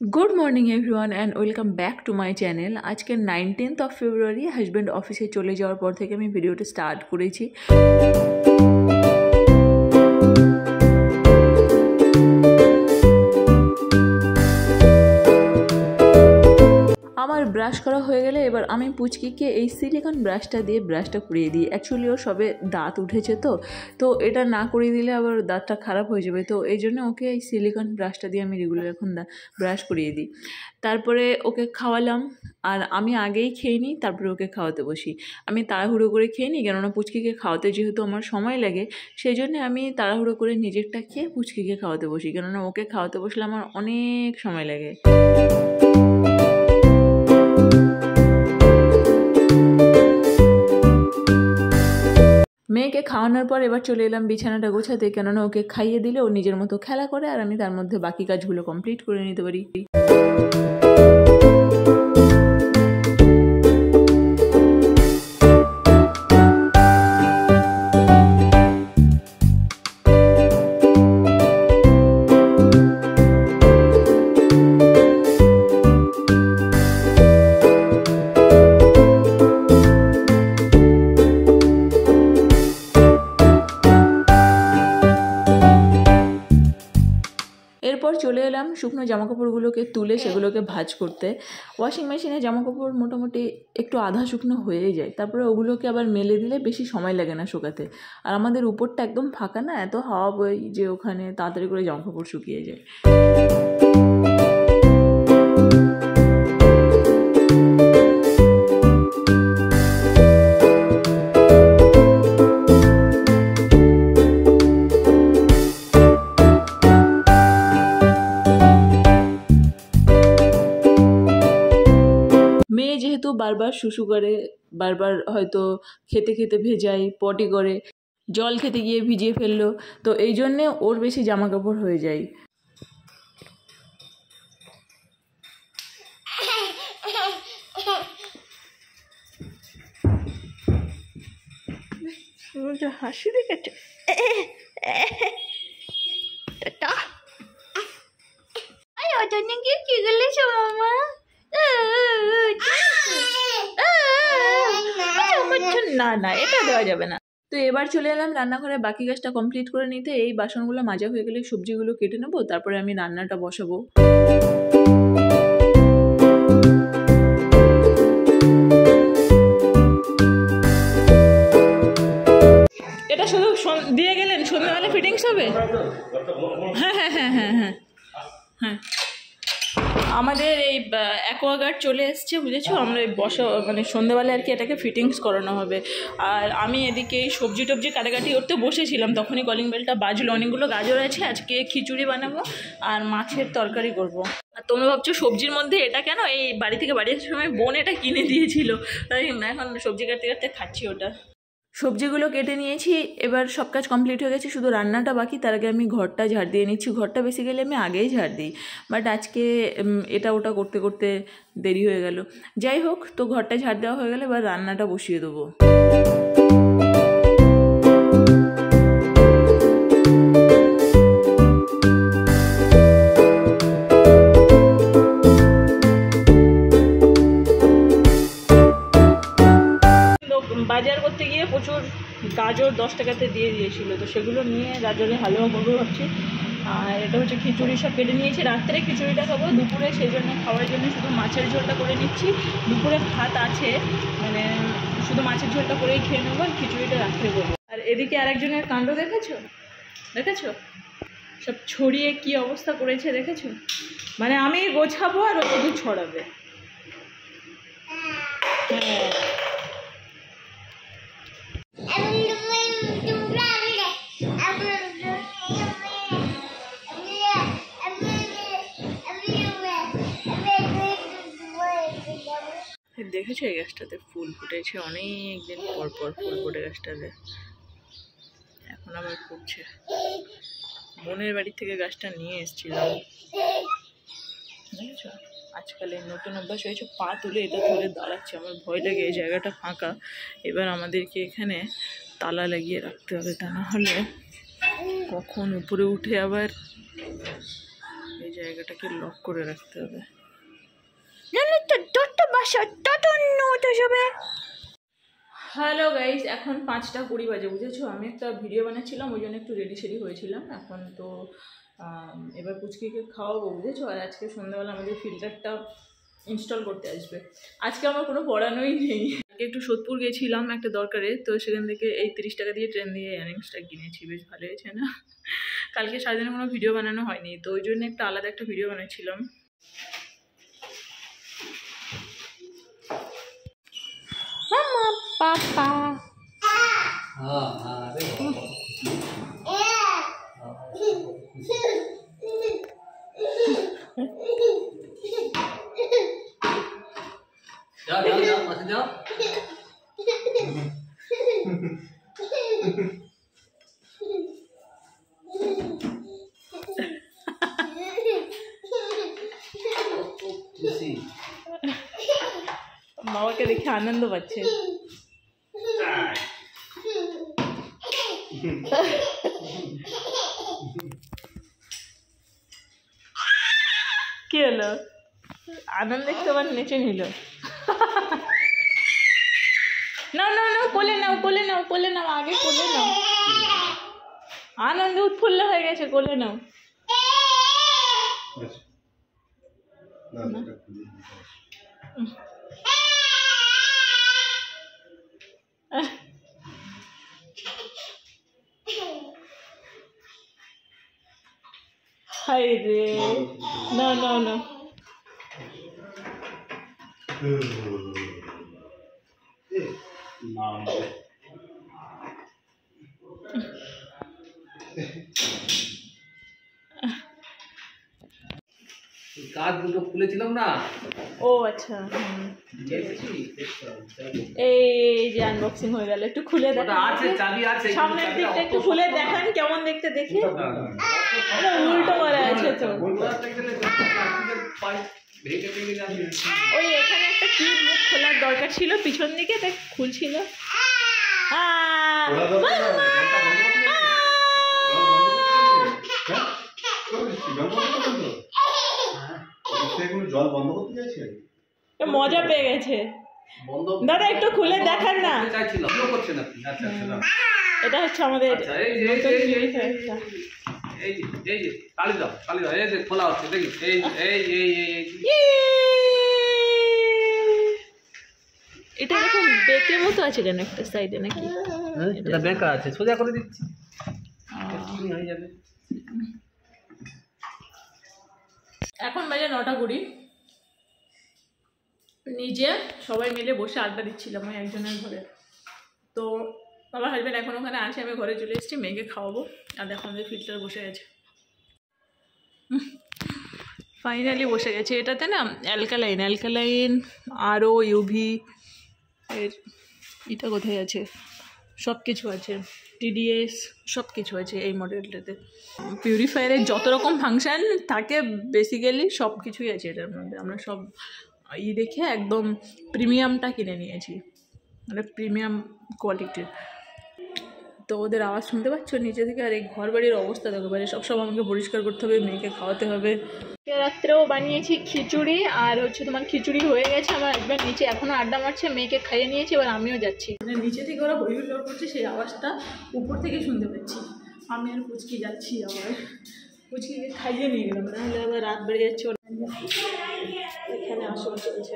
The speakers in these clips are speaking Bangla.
Good morning everyone and welcome back to my channel. आज के 19 फेब्रुआरी हजबैंड ऑफिसे चले जाওয়ার পর থেকে আমি ভিডিওটা স্টার্ট করেছি। আমার ব্রাশ করা হয়ে গেলে এবার আমি পুচকিকে এই সিলিকন ব্রাশটা দিয়ে ব্রাশটা করিয়ে দিই। অ্যাকচুয়ালি ওর সবে দাঁত উঠেছে তো এটা না করিয়ে দিলে আবার দাঁতটা খারাপ হয়ে যাবে, তো এই জন্য ওকে এই সিলিকন ব্রাশটা দিয়ে আমি রেগুলার এখন ব্রাশ করিয়ে দিই। তারপরে ওকে খাওয়ালাম, আর আমি আগেই খেয়ে নিই, তারপরে ওকে খাওয়াতে বসি। আমি তাড়াহুড়ো করে খেয়ে নিই, কেননা পুচকিকে খাওয়াতে যেহেতু আমার সময় লাগে, সেই জন্য আমি তাড়াহুড়ো করে নিজেরটা খেয়ে পুচকিকে খাওয়াতে বসি, কেননা ওকে খাওয়াতে বসলে আমার অনেক সময় লাগে। মেয়েকে খাওয়ানোর পর এবার চলে এলাম বিছানাটা গোছাতে, কেননা ওকে খাইয়ে দিলে ও নিজের মতো খেলা করে আর আমি তার মধ্যে বাকি কাজগুলো কমপ্লিট করে নিতে পারি। এরপর চলে এলাম শুকনো জামাকাপড়গুলোকে তুলে সেগুলোকে ভাঁজ করতে। ওয়াশিং মেশিনে জামাকাপড় মোটামুটি একটু আধা শুকনো হয়ে যায়, তারপরে ওগুলোকে আবার মেলে দিলে বেশি সময় লাগে না শুকাতে। আর আমাদের উপরটা একদম ফাঁকা না, এত হাওয়া বয় যে ওখানে তাড়াতাড়ি করে জামাকাপড় শুকিয়ে যায়। মেয়ে যেহেতু বারবার শুশু করে, বারবার হয়তো খেতে খেতে ভেজায়, পটি করে, জল খেতে গিয়ে ভিজিয়ে ফেললো, তো এই জন্যে ওর বেশি জামা কাপড় হয়ে যায়। হাসি দেখেছ? কি গেলেছ মামা? না না, এটা দেওয়া যাবে না। তো এবার চলে এলাম রান্নাঘরে বাকি কাজটা কমপ্লিট করে নিতে। এই বাসনগুলো মাজা হয়ে গেলে সবজিগুলো কেটে নেবো, তারপরে আমি রান্নাটা বসাবো। এটা শুধু দিয়ে গেলেন, সন্ধ্যাবেলা ফিটিংস হবে। হ্যাঁ হ্যাঁ হ্যাঁ হ্যাঁ হ্যাঁ হ্যাঁ, আমাদের এই অ্যাকোয়াগার্ড চলে এসছে, বুঝেছো? আমরা মানে সন্ধ্যেবেলায় আর কি এটাকে ফিটিংস করানো হবে। আর আমি এদিকে এই সবজি টবজি কাটাকাটি করতে বসেছিলাম, তখনই কলিং বেলটা বাজলো। অনেকগুলো গাজর আছে, আজকে খিচুড়ি বানাবো আর মাছের তরকারি করব। আর তোমরা ভাবছো সবজির মধ্যে এটা কেন? এই বাড়ি থেকে বাড়ি আসার সময় বোন এটা কিনে দিয়েছিল, তাই এখন সবজি কাটতে কাটতে খাচ্ছি ওটা। সবজিগুলো কেটে নিয়েছি, এবার সব কাজ কমপ্লিট হয়ে গেছে, শুধু রান্নাটা বাকি। তার আগে আমি ঘরটা ঝাড় দিয়ে নিচ্ছি। ঘরটা বেসিক্যালি আমি আগেই ঝাড় দিই, বাট আজকে এটা ওটা করতে করতে দেরি হয়ে গেল। যাই হোক, তো ঘরটা ঝাড় দেওয়া হয়ে গেলে এবার রান্নাটা বসিয়ে দেবো। বাজার করতে গিয়ে প্রচুর গাজর 10 টাকাতে দিয়ে দিয়েছিল, তো সেগুলো নিয়ে গাজরের হালুয়া করবো ভাবছি। আর এটা হচ্ছে খিচুড়ি, সব কেটে নিয়েছি। রাত্রে খিচুড়িটা খাবো, দুপুরে সেই জন্য খাওয়ার জন্য শুধু মাছের ঝোলটা করে নিচ্ছি। দুপুরে ভাত আছে, মানে শুধু মাছের ঝোলটা করেই খেয়ে নেবো, খিচুড়িটা রাত্রে করবো। আর এদিকে আরেকজনের কাণ্ড দেখেছো? সব ছড়িয়ে কি অবস্থা করেছে দেখেছো? মানে আমি গোছাবো আর ও শুধু ছড়াবে। হ্যাঁ, দেখেছো এই গাছটাতে ফুল ফুটেছে? অনেক দিন পর পর ফুল ফুটে গাছটাতে, এখন আবার ফুটছে। বোনের বাড়ি থেকে গাছটা নিয়ে এসেছিলাম, দেখেছো? আজকাল এই নতুন অভ্যাস হয়েছে, পা তুলে এটা ধরে দাঁড়াচ্ছে। আমার ভয় লাগে, এই জায়গাটা ফাঁকা। এবার আমাদেরকে এখানে তালা লাগিয়ে রাখতে হবে, তা না হলে কখন উপরে উঠে আবার এই জায়গাটাকে লক করে রাখতে হবে, জানি তো যত বাসা তত নোট আসবে। হ্যালো গাইজ, এখন 5:20 বাজে, বুঝেছো? আমি একটা ভিডিও বানাচ্ছিলাম, ওই জন্য একটু রেডি সেডি হয়েছিলাম। এখন তো এবার পুচকিকে খাওয়াবো, বুঝেছো? আর আজকে সন্ধ্যাবেলা আমাদের ফিল্টারটা ইনস্টল করতে আসবে। আজকে আমার কোনো পড়ানোই নেই। একটু সোদপুর গেছিলাম একটা দরকারে, তো সেখান থেকে এই 30 টাকা দিয়ে ট্রেন দিয়ে ইয়ারিংসটা কিনেছি। বেশ ভালো হয়েছে না? কালকে সারাদিনে কোনো ভিডিও বানানো হয়নি, তো ওই জন্য একটা আলাদা একটা ভিডিও বানাচ্ছিলাম। মামা পাপা जाओ বাবাকে দেখে আনন্দ পাচ্ছে। কি হলো? আনন্দ দেখতে আবার নেচে নিল। নাও নাও নাও, কোলে নাও, কোলে নাও, কোলে নাও, আগে কোলে নাও। আনন্দ উৎফুল্ল হয়ে গেছে, কোলে নাও। হাই রে, না না না, কাজ দুটো খুলেছিলাম না। ও আচ্ছা, এই যে আনবক্সিং হয়ে গেল। একটু খুলে দেখান, আছে চাবি আছে, সামনের দিকটা একটু খুলে দেখান কেমন দেখতে, দেখি। উল্টো করা আছে তো। ওই এখানে একটা কি মুখ খোলার দরকার ছিল পিছন দিকে, তাই খুলছিল। মজা পেয়ে গেছে দাদা, একটু খুলে দেখান না। এটা হচ্ছে আমাদের খোলা হচ্ছে, দেখি এটা এরকম বেকের মতো আছে কেন একটা সাইডে, নাকি? এটা বেকা আছে, সোজা করে দিচ্ছি, হয়ে যাবে। এখন বাজে 9:20। নিজে সবাই মিলে বসে আড্ডা দিচ্ছিলাম ওই একজনের ঘরে। তো আমার হাজব্যান্ড এখন ওখানে আসে, আমি ঘরে চলে এসেছি, মেয়েকে খাওয়াবো। আর এখন আমাদের ফিল্টার বসে গেছে, ফাইনালি বসে গেছে। এটাতে না অ্যালকালাইন আরও ইউভি এর এটা কোথায় আছে, সব কিছু আছে, টিডিএস সব কিছু আছে এই মডেলটাতে। পিউরিফায়ারের যত রকম ফাংশান থাকে বেসিক্যালি সব কিছুই আছে এটার মধ্যে। আমরা সব দেখে একদম প্রিমিয়ামটা কিনে নিয়েছি, মানে প্রিমিয়াম কোয়ালিটির। তো ওদের আওয়াজ শুনতে পাচ্ছ নিচে থেকে। আর এই ঘর বাড়ির অবস্থা দেখো, বাড়ি সব আমাকে পরিষ্কার করতে হবে, মেয়েকে খাওয়াতে হবে। রাত্রেও বানিয়েছি খিচুড়ি, আর হচ্ছে তোমার খিচুড়ি হয়ে গেছে। আমার হাজব্যান্ড নিচে এখনও আড্ডা মারছে, মেয়েকে খাইয়ে নিয়েছি, এবার আমিও যাচ্ছি। মানে নিচে থেকে ওরা হই হুল্লোড় করছে, সেই আওয়াজটা উপর থেকে শুনতে পাচ্ছি। আমি আর পুচকি যাচ্ছি, আবার পুচকিকে খাইয়ে নিয়ে গেলাম, নাহলে আবার রাত বেড়ে যাচ্ছে। এখানে আসল চলছে।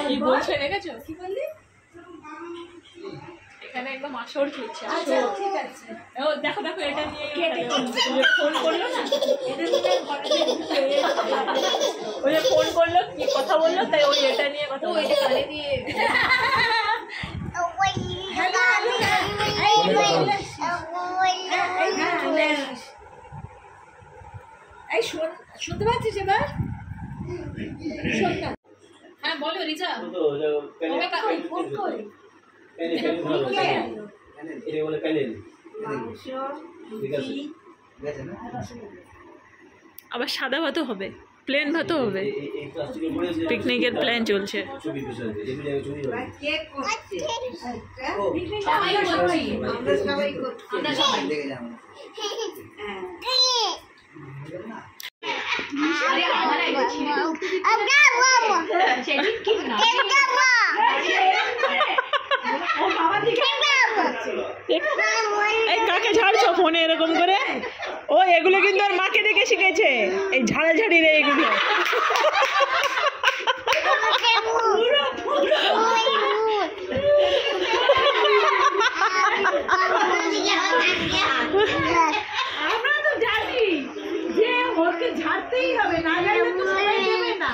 কি বলছে দেখেছো? কি বললি? এখানে একদম আসর চলছে। ঠিক আছে, দেখো দেখো, এটা নিয়ে ফোন করলো না, ওই যে ফোন করলো, কি কথা বললো, তাই ওই এটা নিয়ে কথা বলছে। শুনতে পাচ্ছিস এবার? হ্যাঁ বলো রিজা, ফোন কর। আবার সাদা ভাতও হবে, প্লেন ভাতও হবে, পিকনিকের প্ল্যান চলছে। এই কাকে ঝাড়ছো ফোনে এরকম করে? ও এগুলো কিন্তু ওর মাকে দেখে শিখেছে, এই ঝাড়াঝাড়ি রে এগুলো। আমরা তো জানি যে ওকে ঝাড়তেই হবে, না জানলে তো সবাই দেবে না।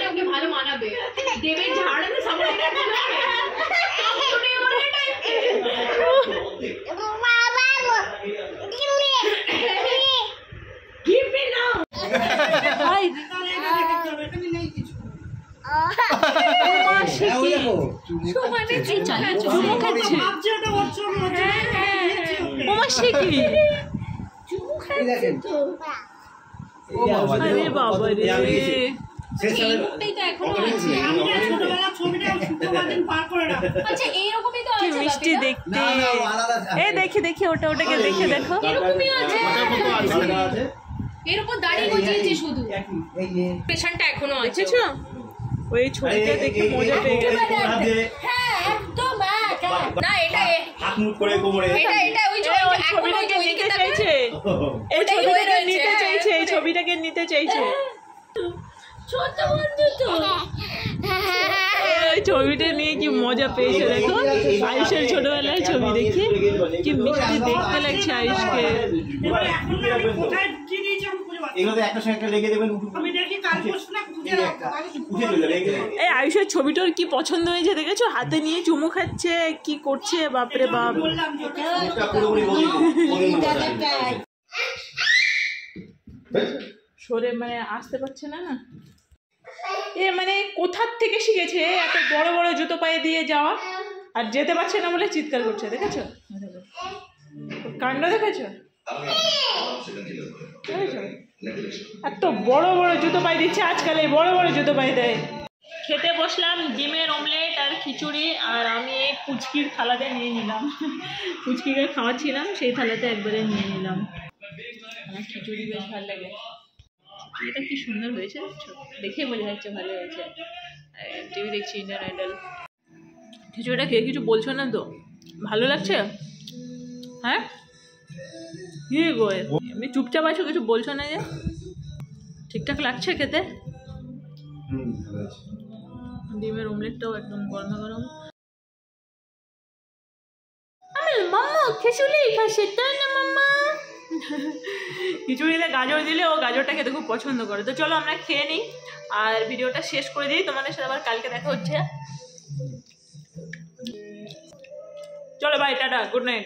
ওকে ভালো মানাবে, দেবে ঝাড়ালে সবাই মিষ্টি দেখতে। এ দেখি দেখি ওটা ওটাকে দেখে দেখো, এর উপর দাঁড়িয়ে গজিয়েছে শুধু। পেশেন্টটা এখনো আছে। ওই ছবিটা দেখে মজা পেয়ে গেছে। হ্যাঁ একদম না, এটা এটা ওই ছবিটাকে নিতে চাইছে, এই ছবিটাকে নিতে চাইছে, এই ছবিটাকে নিতে চাইছে। ছোট বন্ধু তো ওই ছবিটা নিয়ে কি মজা পেয়েছে দেখো। আয়ুষের ছোটবেলার ছবি দেখি কি মিষ্টি দেখতে লাগছে আয়ুষকে। এই আয়ুষের ছবিটার কি পছন্দ হয়েছে দেখেছো? হাতে নিয়ে চুমু খাচ্ছে, কি করছে বাপরে বাপ। সরে মানে আসতে পারছে না না, এ মানে কোথার থেকে শিখেছে এত বড় বড় জুতো পায়ে দিয়ে যাওয়া, আর যেতে পারছে না বলে চিৎকার করছে দেখেছো? কাণ্ড দেখেছো? এত বড় বড় জুতো পায়ে দিচ্ছে আজকাল, এই বড় বড় জুতো পায়ে দেয়। খেতে বসলাম ডিমের অমলেট আর খিচুড়ি, আর আমি এই পুচকির থালাতে নিয়ে নিলাম। পুচকিকে খাওয়াচ্ছিলাম সেই থালাতে একবারে নিয়ে নিলাম। আমার খিচুড়ি বেশ ভালো লাগে। এটা কি সুন্দর হয়েছে, দেখে বোঝা যাচ্ছে ভালো হয়েছে। টিভি দেখছি ইন্ডিয়ান আইডল। খিচুড়িটা খেয়ে কিছু বলছো না তো? ভালো লাগছে? হ্যাঁ কি গো এমনি চুপচাপ আছো, কিছু বলছো না যে? ঠিকঠাক লাগছে খেতে? ডিমের অমলেটটাও একদম গরম গরম। আমি মাম্মা খিচুড়ি খাচ্ছি তাই না মাম্মা? খিচুড়িতে গাজর দিলে ও গাজরটা খেতে খুব পছন্দ করে। তো চলো আমরা খেয়ে নিই আর ভিডিওটা শেষ করে দিই। তোমাদের সাথে আবার কালকে দেখা হচ্ছে। চলো বাই, টাটা, গুড নাইট।